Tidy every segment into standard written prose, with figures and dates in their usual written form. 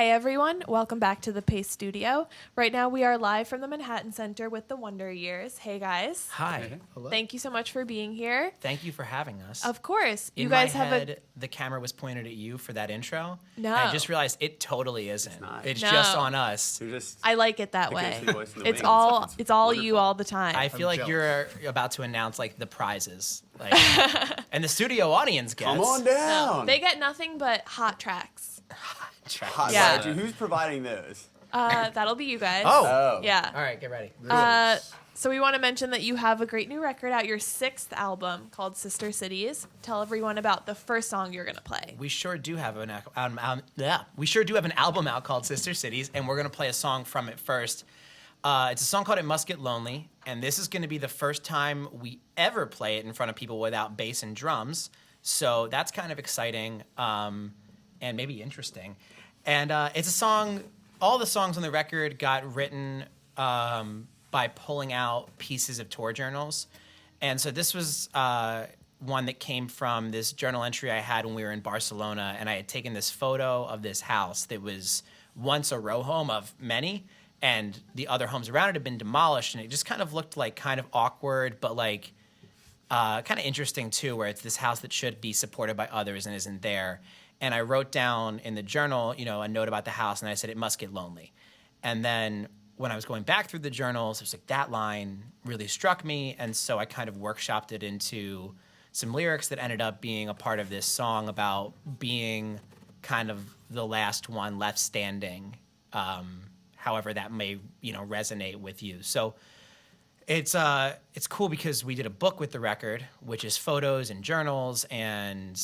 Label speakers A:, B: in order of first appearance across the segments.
A: Hey everyone, welcome back to the Paste Studio. Right now we are live from the Manhattan Center with the Wonder Years. Hey guys.
B: Hi.
C: Hello.
A: Thank you so much for being here.
B: Thank you for having us.
A: Of course.
B: In
A: You guys
B: my
A: have
B: head, the camera was pointed at you for that intro.
A: No.
B: And I just realized it totally isn't.
C: not.
B: It's
A: No.
B: just on us.
C: You're just
A: I like it that
C: the
A: way.
C: ghostly voice in the
A: It's
C: wings.
A: all
C: It's
A: you
C: wonderful.
A: all the time.
B: I feel like
C: jealous.
B: you're about to announce like the prizes. Like, and the studio audience gets.
C: Come on
A: No,
C: down.
A: they get nothing but hot tracks.
C: Hot
A: Yeah.
C: Badger. Who's providing those?
A: That'll be you guys.
B: Oh.
A: Yeah.
B: All right, get ready.
A: So we want to mention that you have a great new record out, your 6th album called Sister Cities. Tell everyone about the first song you're going to play.
B: We sure do have an album out called Sister Cities, and we're gonna play a song from it first. It's a song called "It Must Get Lonely," and this is gonna be the first time we ever play it in front of people without bass and drums. So that's kind of exciting and maybe interesting. And it's a song. All the songs on the record got written by pulling out pieces of tour journals, and so this was one that came from this journal entry I had when we were in Barcelona, and I had taken this photo of this house that was once a row home of many, and the other homes around it had been demolished, and it just kind of looked like kind of awkward, but like kind of interesting too, where it's this house that should be supported by others and isn't there. And I wrote down in the journal, a note about the house, and I said, "It must get lonely." And then when I was going back through the journals, it was like that line really struck me, and so I kind of workshopped it into some lyrics that ended up being a part of this song about being kind of the last one left standing, however that may, resonate with you. So it's cool because we did a book with the record, which is photos and journals and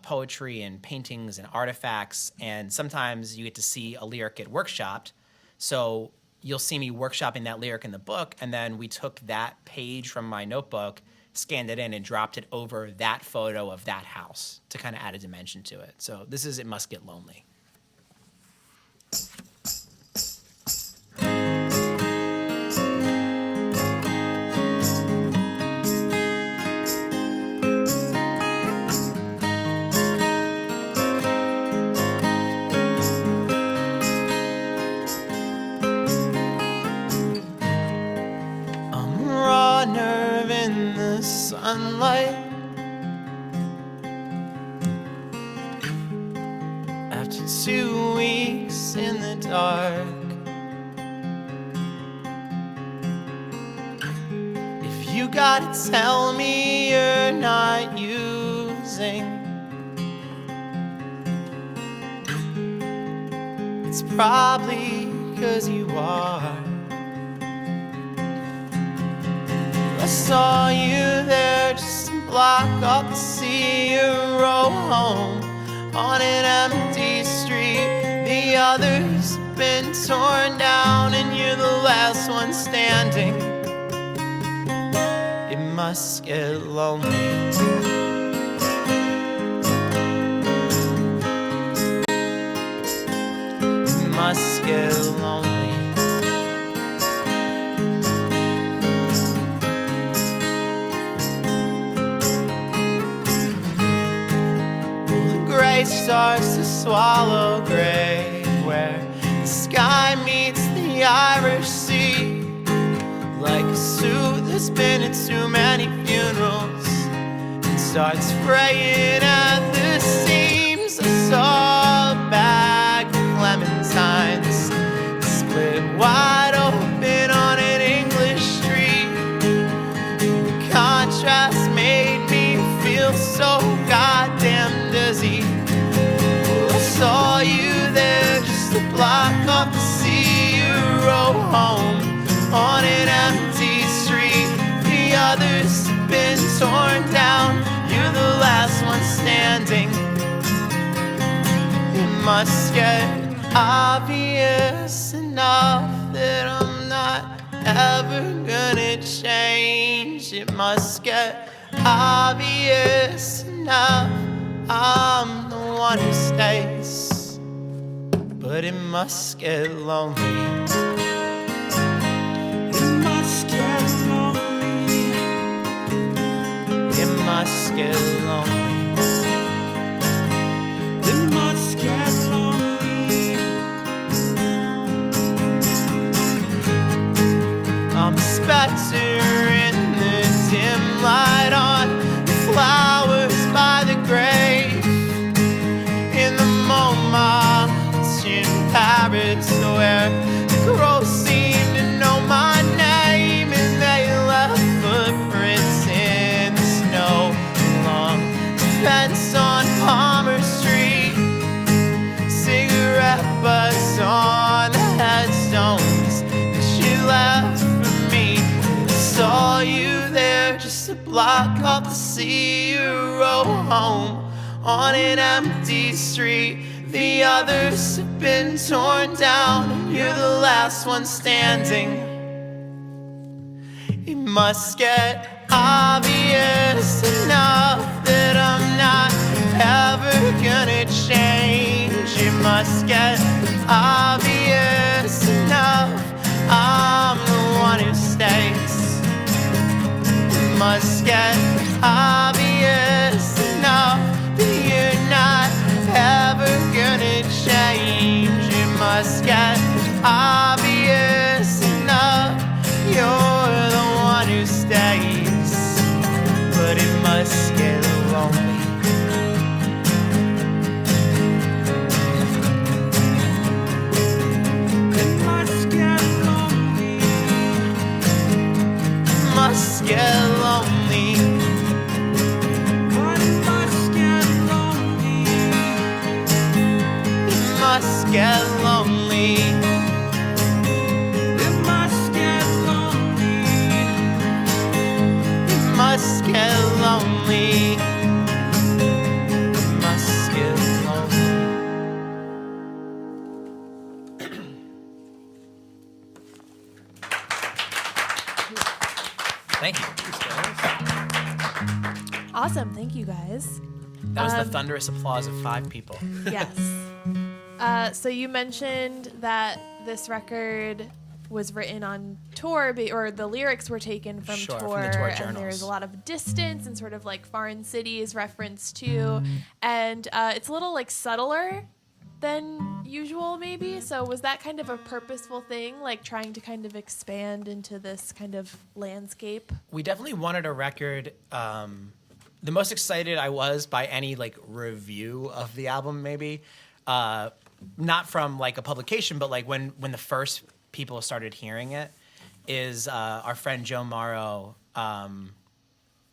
B: poetry and paintings and artifacts, and sometimes you get to see a lyric get workshopped. So you'll see me workshopping that lyric in the book, and then we took that page from my notebook, scanned it in, and dropped it over that photo of that house to kind of add a dimension to it. So this is "It Must Get Lonely." Nerve in the sunlight after 2 weeks in the dark. If you gotta tell me you're not using, it's probably 'cause you are. I saw you there just to block up to see you roll home on an empty street. The others have been torn down and you're the last one standing. It must get lonely. It must get lonely. Gray starts to swallow gray, where the sky meets the Irish Sea, like a suit that's been at too many funerals and starts fraying at the seams. I saw a bag of clementines split wide open on an English street. The contrast made me feel so goddamn dizzy. I saw you there just to block up to see you roll home on an empty street. The others have been torn down, you're the last one standing. It must get obvious enough that I'm not ever gonna change. It must get obvious enough I'm the one who stays, but it must get lonely. It must get lonely. It must get lonely. It must get lonely. sweater in the dim light on the flowers by the grave. In the Montmartre in Paris, where the crows seem to know my name, and they left footprints in the snow along the fence on Palmer Street. Cigarette butts on the headstones that she left for me. I saw you there just to block off the sea. You rode home on an empty street. The others have been torn down, and you're the last one standing. It must get obvious enough that I'm not ever gonna change. It must get obvious enough I'm the one who stays. It must get obvious enough that you're not ever gonna change. It must get obvious enough you're the one who stays. But it must get lonely. It must get lonely. It must get lonely. But it must get lonely. It must get lonely. It must get lonely. It must get lonely. It must get lonely. Thank you.
A: Awesome. Thank you, guys.
B: That was the thunderous applause of 5 people.
A: Yes. So you mentioned that this record was written on tour, or the lyrics were taken from
B: Sure,
A: tour,
B: from the tour
A: and
B: journals.
A: there's a lot of distance and sort of like foreign cities referenced too, and it's a little like subtler than usual maybe. So was that kind of a purposeful thing, like trying to kind of expand into this kind of landscape?
B: We definitely wanted a record. The most excited I was by any like review of the album, maybe not from like a publication, but like when the first people started hearing it, is our friend Joe Morrow,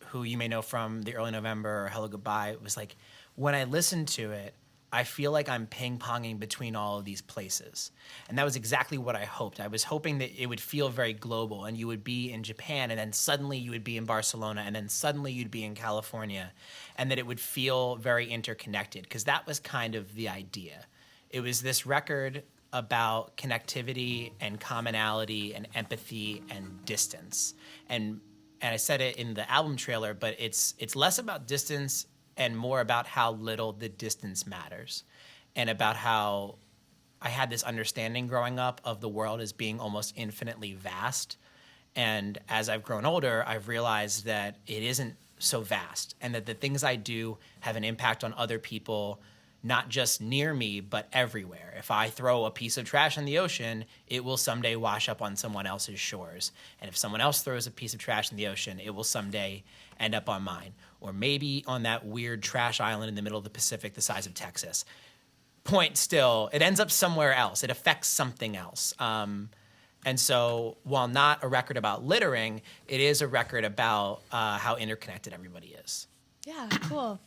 B: who you may know from the Early November or Hello Goodbye. Was like, when I listened to it, I feel like I'm ping-ponging between all of these places. And that was exactly what I hoped. I was hoping that it would feel very global, and you would be in Japan, and then suddenly you would be in Barcelona, and then suddenly you'd be in California, and that it would feel very interconnected, because that was kind of the idea. It was this record about connectivity and commonality and empathy and distance. And I said it in the album trailer, but it's less about distance and more about how little the distance matters, and about how I had this understanding growing up of the world as being almost infinitely vast. And as I've grown older, I've realized that it isn't so vast, and that the things I do have an impact on other people, not just near me, but everywhere. If I throw a piece of trash in the ocean, it will someday wash up on someone else's shores. And if someone else throws a piece of trash in the ocean, it will someday end up on mine. Or maybe on that weird trash island in the middle of the Pacific the size of Texas. Point still, it ends up somewhere else. It affects something else. And so while not a record about littering, it is a record about how interconnected everybody is.
A: Yeah, cool.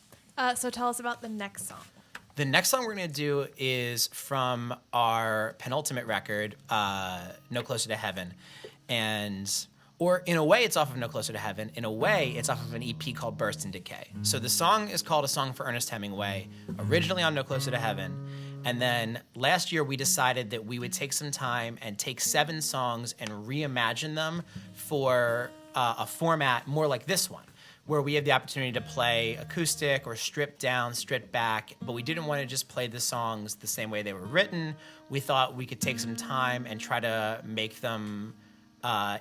A: So tell us about the next song.
B: The next song we're going to do is from our penultimate record, No Closer to Heaven. Or in a way, it's off of No Closer to Heaven. In a way, it's off of an EP called Burst and Decay. So the song is called A Song for Ernest Hemingway, originally on No Closer to Heaven. And then last year, we decided that we would take some time and take 7 songs and reimagine them for a format more like this one, where we have the opportunity to play acoustic or stripped down, stripped back, but we didn't want to just play the songs the same way they were written. We thought we could take some time and try to make them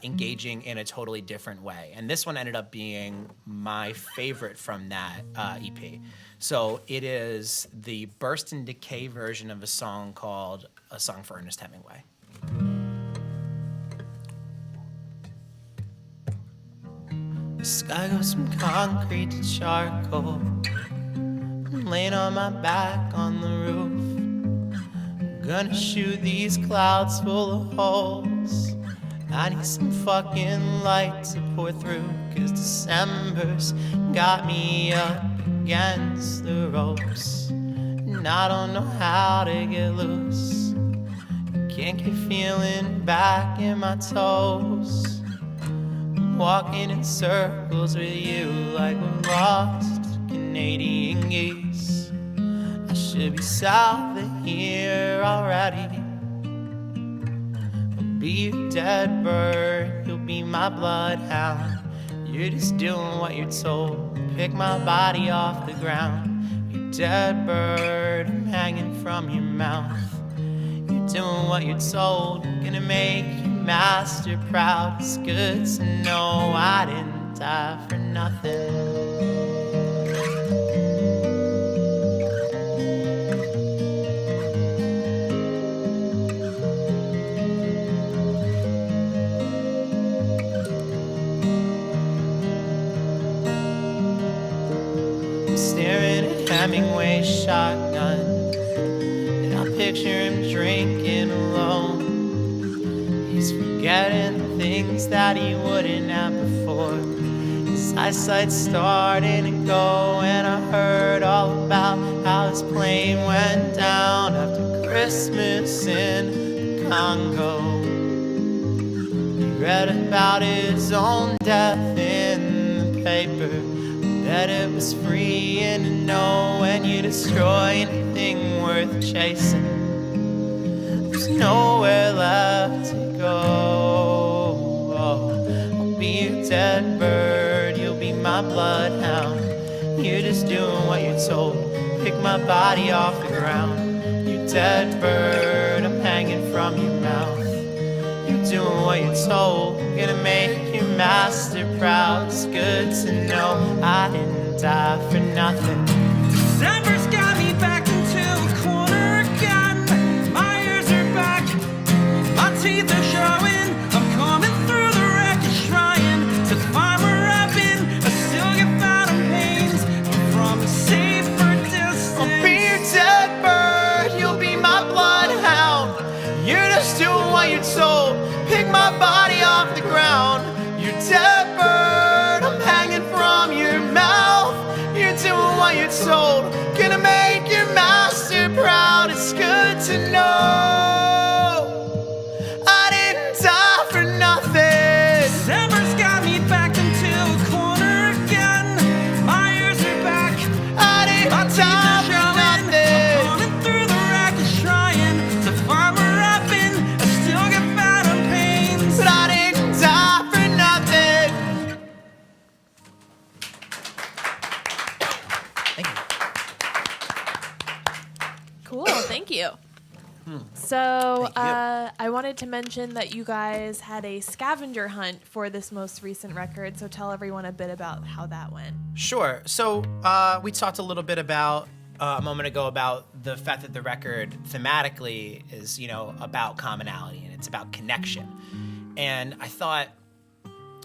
B: engaging in a totally different way. And this one ended up being my favorite from that EP. So it is the Burst and Decay version of a song called A Song for Ernest Hemingway. Sky goes from concrete to charcoal. I'm laying on my back on the roof. Gonna shoot these clouds full of holes. I need some fucking light to pour through, 'cause December's got me up against the ropes, and I don't know how to get loose. Can't get feeling back in my toes. I'm walking in circles with you like we're lost Canadian geese. I should be south of here already. I'll be a dead bird, you'll be my bloodhound. You're just doing what you're told. Pick my body off the ground. You dead bird, I'm hanging from your mouth. You're doing what you're told. Gonna make your master proud. It's good to know I didn't die for nothing. Staring at Hemingway's shotgun, and I picture him drinking alone. He's forgetting the things that he wouldn't have before. His eyesight's starting to go, and I heard all about how his plane went down after Christmas in the Congo. He read about his own death in the paper. Bet it was freeing to know when you destroy anything worth chasing, there's nowhere left to go. I'll be a dead bird, you'll be my bloodhound. You're just doing what you're told. Pick my body off the ground. You dead bird, I'm hanging from your mouth. You're doing what you're told. Gonna make your master proud. It's good to know I didn't die for nothing.
D: December's got me back into a corner again. My ears are back, my teeth are showing. I'm coming through the wreckage trying to find where I've been. I still get phantom pains from a safer distance.
B: I'll be your dead bird, you'll be my bloodhound. You're just doing what you're told. Pick my body off the ground. You're dead bird, I'm hanging from your mouth. You're doing what you're told. Gonna make your master proud. It's good to know I didn't die for nothing.
D: December's got me back into a corner again. My ears are back,
B: I didn't
D: my teeth
B: die
D: are
B: for
D: showing.
B: nothing.
D: I'm coming through the wreckage trying to find where I've been. I still get phantom pains.
B: But I didn't die for nothing. Thank you.
A: Cool, thank you. So
B: Thank you.
A: I wanted to mention that you guys had a scavenger hunt for this most recent record, so tell everyone a bit about how that went.
B: Sure. So we talked a little bit about a moment ago about the fact that the record thematically is, about commonality and it's about connection. And I thought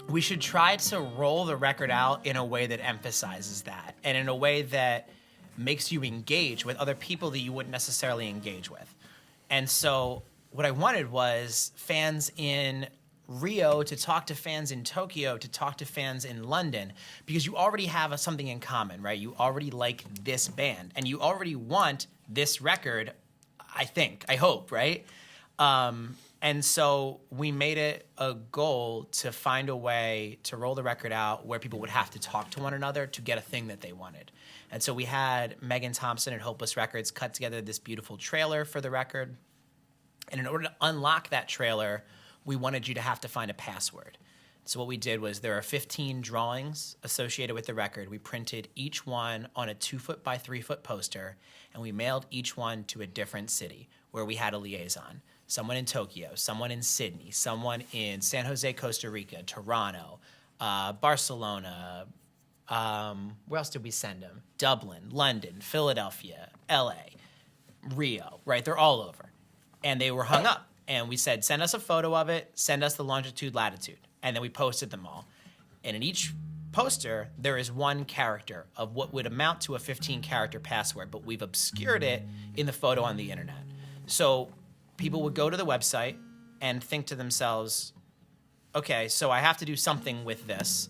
B: we should try to roll the record out in a way that emphasizes that and in a way that makes you engage with other people that you wouldn't necessarily engage with. And so what I wanted was fans in Rio to talk to fans in Tokyo, to talk to fans in London, because you already have something in common, right? You already like this band, and you already want this record, I hope, right? And so we made it a goal to find a way to roll the record out where people would have to talk to one another to get a thing that they wanted. And so we had Megan Thompson at Hopeless Records cut together this beautiful trailer for the record. And in order to unlock that trailer, we wanted you to have to find a password. So what we did was there are 15 drawings associated with the record. We printed each one on a 2-foot by 3-foot poster, and we mailed each one to a different city where we had a liaison. Someone in Tokyo, someone in Sydney, someone in San Jose, Costa Rica, Toronto, Barcelona. Where else did we send them? Dublin, London, Philadelphia, LA, Rio, right? They're all over. And they were hung up. And we said, send us a photo of it, send us the longitude, latitude. And then we posted them all. And in each poster, there is one character of what would amount to a 15-character password, but we've obscured it in the photo on the internet. So people would go to the website and think to themselves, okay, so I have to do something with this.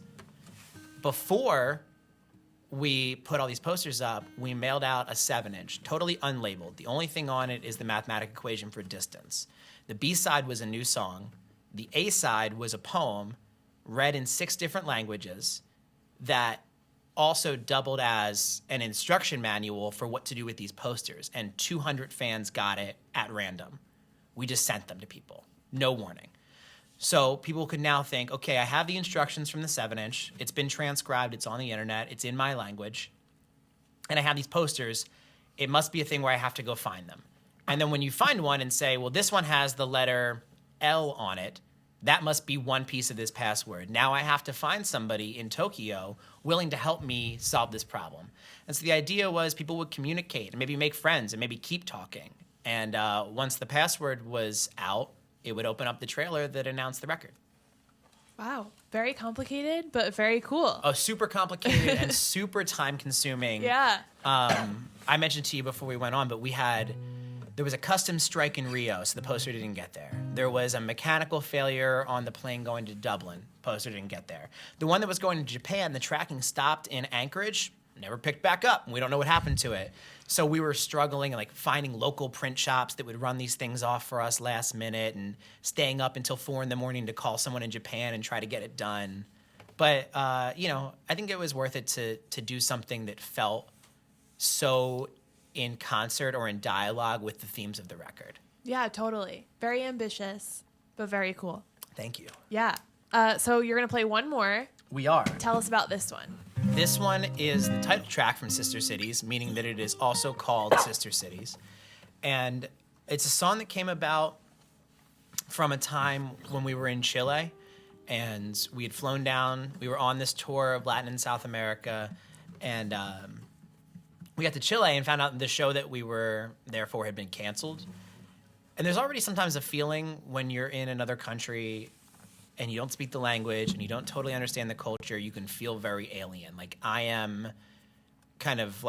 B: Before we put all these posters up, we mailed out a 7-inch, totally unlabeled. The only thing on it is the mathematical equation for distance. The B-side was a new song. The A-side was a poem read in 6 different languages that also doubled as an instruction manual for what to do with these posters. And 200 fans got it at random. We just sent them to people. No warning. So people could now think, okay, I have the instructions from the 7-inch. It's been transcribed. It's on the internet. It's in my language. And I have these posters. It must be a thing where I have to go find them. And then when you find one and say, well, this one has the letter L on it, that must be one piece of this password. Now I have to find somebody in Tokyo willing to help me solve this problem. And so the idea was people would communicate and maybe make friends and maybe keep talking. And once the password was out, it would open up the trailer that announced the record.
A: Wow. Very complicated, but very cool.
B: Oh, super complicated and super time-consuming.
A: Yeah.
B: I mentioned to you before we went on, but there was a custom strike in Rio, so the poster didn't get there. There was a mechanical failure on the plane going to Dublin. Poster didn't get there. The one that was going to Japan, the tracking stopped in Anchorage, never picked back up. We don't know what happened to it. So we were struggling and finding local print shops that would run these things off for us last minute and staying up until 4 a.m. to call someone in Japan and try to get it done. But, I think it was worth it to do something that felt so in concert or in dialogue with the themes of the record.
A: Yeah, totally. Very ambitious, but very cool.
B: Thank you.
A: Yeah. So you're going to play one more.
B: We are.
A: Tell us about this one.
B: This one is the title track from Sister Cities, meaning that it is also called Sister Cities. And it's a song that came about from a time when we were in Chile, and we had flown down. We were on this tour of Latin and South America, and we got to Chile and found out the show that we were there for had been canceled. And there's already sometimes a feeling when you're in another country and you don't speak the language and you don't totally understand the culture, you can feel very alien. Like I am kind of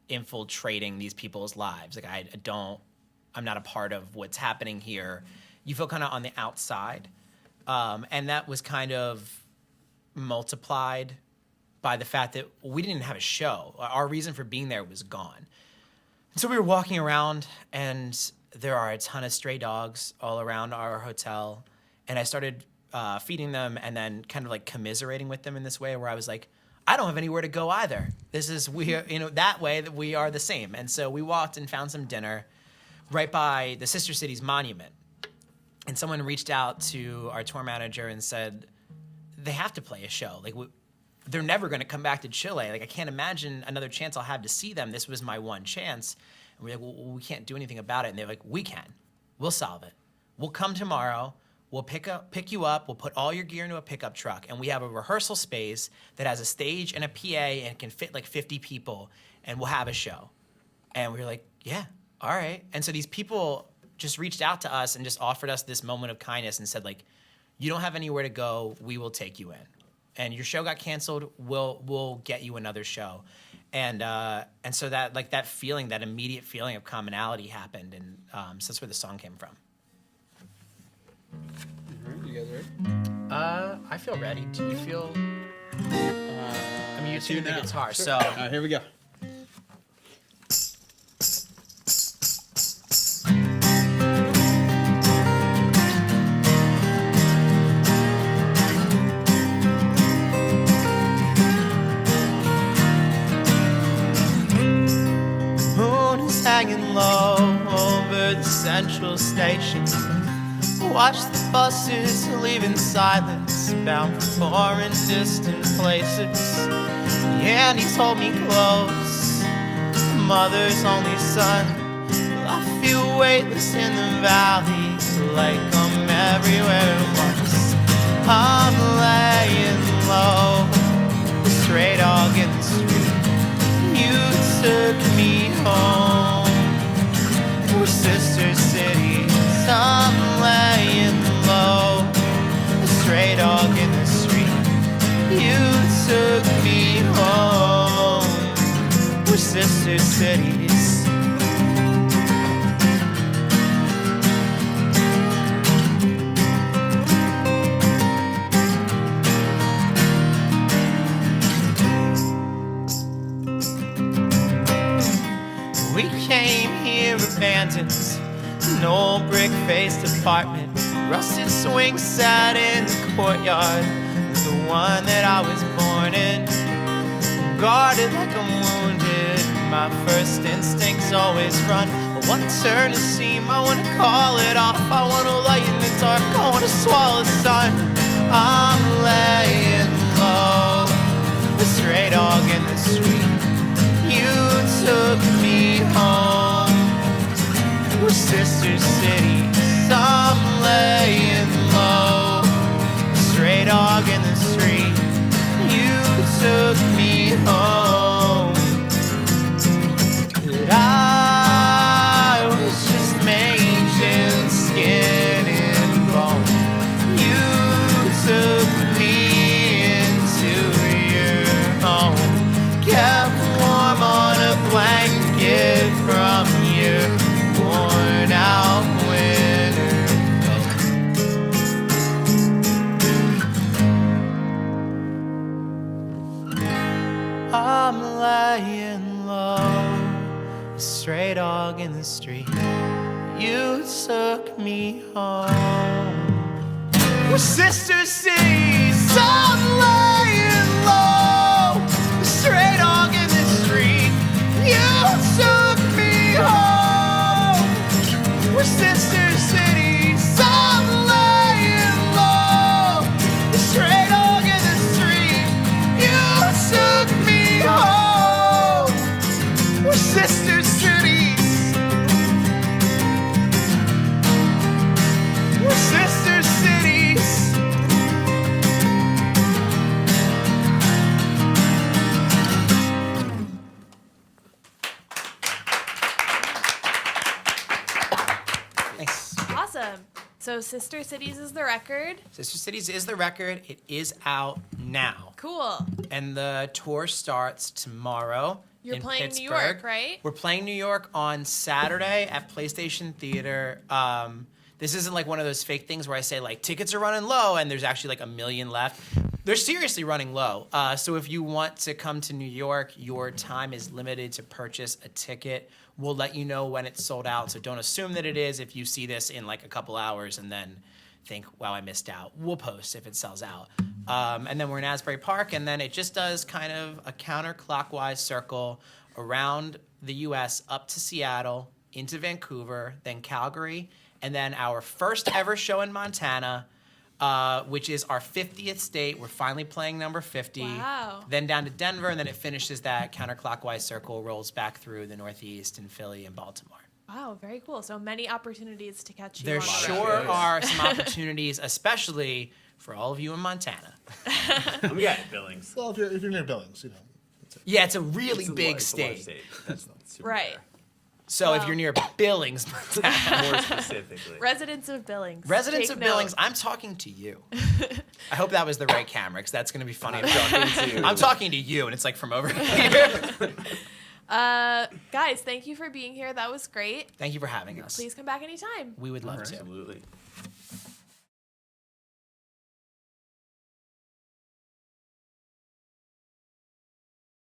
B: infiltrating these people's lives. Like I'm not a part of what's happening here. You feel kind of on the outside. And that was kind of multiplied by the fact that we didn't have a show. Our reason for being there was gone. So we were walking around, and there are a ton of stray dogs all around our hotel. And I started feeding them and then kind of commiserating with them in this way where I was like, I don't have anywhere to go either. That way that we are the same. And so we walked and found some dinner right by the Sister Cities monument. And someone reached out to our tour manager and said, they have to play a show. They're never going to come back to Chile. I can't imagine another chance I'll have to see them. This was my one chance. And we're like, well, we can't do anything about it. And they're like, we can. We'll solve it. We'll come tomorrow. We'll pick you up. We'll put all your gear into a pickup truck. And we have a rehearsal space that has a stage and a PA and can fit 50 people. And we'll have a show. And we were like, yeah, all right. And so these people just reached out to us and just offered us this moment of kindness and said, you don't have anywhere to go. We will take you in. And your show got canceled, we'll get you another show. And so that that feeling, that immediate feeling of commonality happened, and so that's where the song came from.
E: You guys ready?
B: I feel ready. Do you feel? You tune the guitar,
E: sure.
B: So
E: All right, here we go.
B: Hanging low over the central station. Watch the buses leave in silence, bound for foreign distant places. The Andes hold me close, mother's only son. I feel weightless in the valley, like I'm everywhere at once. I'm laying low, the stray dog in the street. You took me home. We're sister cities. I'm laying low, a stray dog in the street. sister cities. We came here abandoned, an old brick-faced apartment, rusted swing sat in the courtyard, the one that I was born in, guarded like I'm wounded. My first instinct's always run. I wanna turn a seam, I wanna call it off, I wanna light in the dark, I wanna swallow the sun. I'm laying low, the stray dog in the street. You took me home. We're sister cities. I'm laying low, a stray dog in the street. You took me home. But I was just mange and skin and bone. You took me into your home, kept warm on a blanket from your worn out winter coat. I'm lying low, a stray dog in the street. You took me home. We're sister cities. I'm lying low, a stray dog in the street. You took me home. We're sister cities. I'm lying low, a stray dog in the street. You took me home. We're sister cities. We're sister cities. Thanks.
A: Awesome. So Sister Cities is the record.
B: Sister Cities is the record. It is out now.
A: Cool.
B: And the tour starts tomorrow.
A: You're
B: in
A: playing
B: Pittsburgh.
A: New York, right?
B: We're playing New York on Saturday at PlayStation Theater. This isn't like one of those fake things where I say like tickets are running low and there's actually like 1 million left. They're seriously running low. So if you want to come to New York, your time is limited to purchase a ticket. We'll let you know when it's sold out. So don't assume that it is if you see this in like a couple hours and then think, wow, I missed out. We'll post if it sells out. And then we're in Asbury Park, and then it just does kind of a counterclockwise circle around the U.S. up to Seattle, into Vancouver, then Calgary, and then our first ever show in Montana, which is our 50th state. We're finally playing number 50.
A: Wow.
B: Then down to Denver, and then it finishes that counterclockwise circle, rolls back through the Northeast and Philly and Baltimore.
A: Wow, very cool. So many opportunities to catch you.
B: There
A: on the
B: sure
A: road.
B: are some opportunities, especially for all of you in Montana.
C: I'm getting Billings.
F: Well, if you're near Billings, you know.
B: Yeah, it's a really
C: It's a
B: big
C: large
B: state.
C: but that's not super
A: Right.
C: fair.
B: So if
A: Wow.
B: you're near Billings, Montana,
C: More specifically.
A: Residents of Billings.
B: residents
A: Take
B: of
A: note.
B: Billings, I'm talking to you. I hope that was the right camera, because that's going to be funny.
C: talking to
B: I'm talking to you, and it's like from over here.
A: Guys, thank you for being here. That was great.
B: Thank you for having us.
A: Please come back anytime.
B: We would love to.
C: Absolutely.